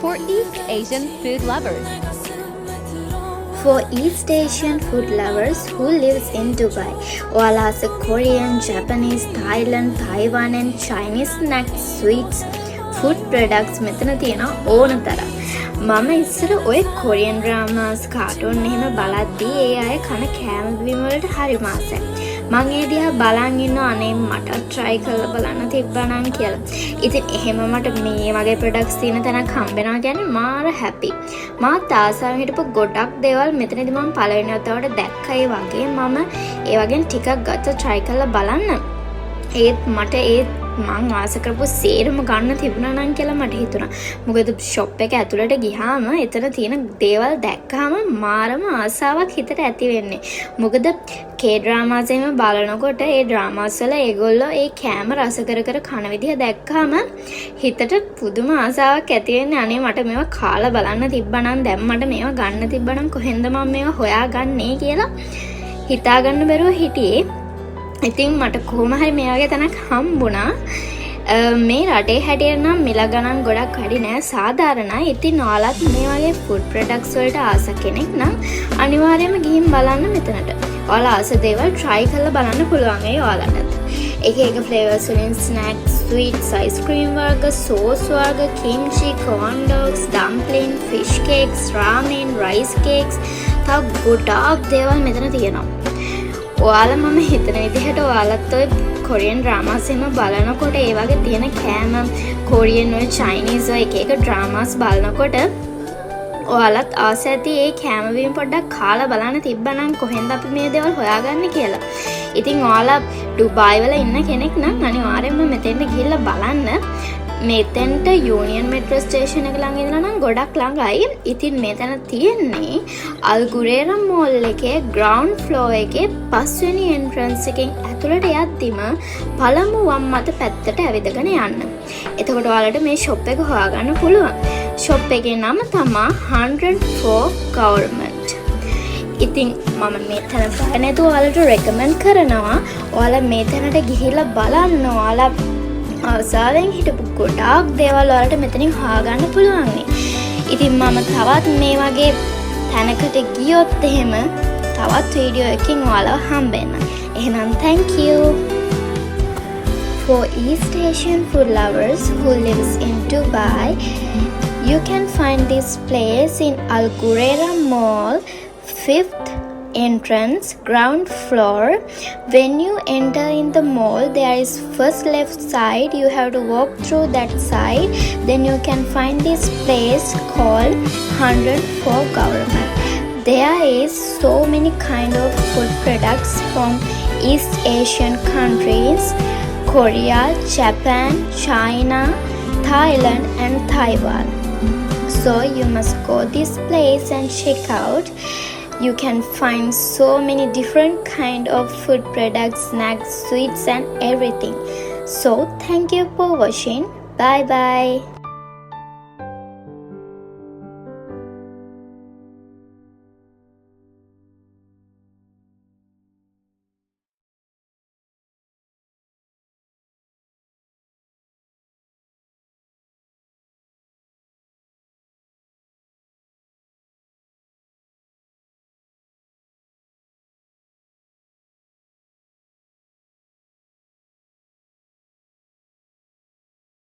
for East Asian food lovers. For East Asian food lovers who lives in Dubai, ඔයාලා අස Korean, Japanese, Thailand, Taiwan and Chinese snacks, sweets, food products මෙතන තියෙනවා ඕන තරම්. මම ඉස්සර ඔය Korean dramas, cartoon එහෙම බලද්දී ඒ අය කන කෑම බීම වලට හරි මාසයි. මං ඒ දිහා බලන් ඉන්නවා අනේ මට try කරලා බලන්න තිබ්බනම් කියලා. ඉතින් එහෙම මට මේ වගේ products තියෙන තැනක් හම්බෙනවා කියන්නේ මාර happy. මාත් ආසාවෙන් හිටපු ගොඩක් දේවල් මෙතනදී මම පළවෙනි වතාවට දැක්කා. ඒ වගේ මම ඒ වගේ ටිකක් ගත්ත try කරලා බලන්න. ඒත් මට මං ආස කරපු සේරම ගන්න තිබුණා නම් කියලා මට හිතුණා. මොකද shop එක ඇතුළට ගියාම එතන තියෙන දේවල් දැක්කම මාරම ආසාවක් හිතට ඇති වෙන්නේ. මොකද K-dramas එහෙම බලනකොට ඒ dramas වල ඒගොල්ලෝ ඒ කෑම රස කර කර කන විදිහ දැක්කම හිතට පුදුම ආසාවක් ඇති වෙන්නේ. අනේ මට මේවා කාලා බලන්න තිබ්බනම් දැන් මට මේවා ගන්න තිබ්බනම් කොහෙන්ද මම මේවා හොයාගන්නේ කියලා හිතාගන්න බැරුව හිටියේ. ඉතින් මට කොහොම හරි මේ වගේ තැනක් හම්බුණා. මේ රටේ හැටියට නම් මිල ගණන් ගොඩක් වැඩි නෑ, සාධාරණයි. ඉතින් ඔයාලත් මේ වගේ food products වලට ආස කෙනෙක් නම් අනිවාර්යයෙන්ම ගිහින් බලන්න මෙතනට. ඔයාලා ආස දේවල් try කරලා බලන්න පුළුවන් ඒ ඔයාලට. එක flavors වලින් snacks, sweets, ice cream වර්ග, sauce වර්ග, kimchi, corn dogs, dumpling, fish cakes, ramen, rice cakes තව ගොඩාක් දේවල් මෙතන තියෙනවා. ඔයාලා මම හිතන විදිහට ඔයාලත් ඔය කොරියන් ඩ්‍රාමාස් එහෙම බලනකොට ඒ වගේ තියෙන කෑම කොරියන් ඔය චයිනීස් ඔය එක ඩ්‍රාමාස් බලනකොට ඔයාලත් ආස ඇති ඒ කෑම වීම පොඩ්ඩක් කාලා බලන්න තිබ්බනම් කොහෙන්ද අපි මේ දේවල් හොයාගන්නේ කියලා. ඉතින් ඔයාලා ඩුබායි වල ඉන්න කෙනෙක් නම් අනිවාර්යයෙන්ම මෙතෙන්ට ගිහිල්ලා බලන්න. මෙතෙන්ට යූනියන් මෙට්‍රෝ ස්ටේෂන් එක ළඟ ඉඳලා නම් ගොඩක් ළඟයි. ඉතින් මෙතන තියෙන්නේ අල්ගුරේරම් මෝල් එකේ ග්‍රවුන්ඩ් ෆ්ලෝර් එකේ පස්වෙනි එන්ට්‍රන්ස් එකෙන් ඇතුළට යද්දිම පළමු වම් අත පැත්තට ඇවිදගෙන යන්න. එතකොට ඔයාලට මේ ෂොප් එක හොයාගන්න පුළුවන්. ෂොප් එකේ නම තමයි 104 Government. ඉතින් මම මෙතන බය නැතුව ඔයාලට රෙකමන්ඩ් කරනවා. ඔයාලා මෙතනට ගිහිල්ලා බලන්න. ඔයාලා ආසාවෙන් හිටපු ගොඩාක් දේවල් වලට මෙතනින් හොයාගන්න පුළුවන් නේ. ඉතින් මම තවත් මේ වගේ තැනකට ගියොත් එහෙම තවත් වීඩියෝ එකකින් ඔයාලව හම්බෙන්න. එහෙනම් thank you. For East Asian food lovers who lives in Dubai, you can find this place in Al Ghuraira Mall, 5th entrance, ground floor. When you enter in the mall, there is first left side. You have to walk through that side. Then you can find this place called 104 Government. There is so many kind of food products from East Asian countries: Korea, Japan, China, Thailand and Taiwan. So you must go this place and check out. You can find so many different kind of food products, snacks, sweets and everything. So thank you for watching. Bye bye.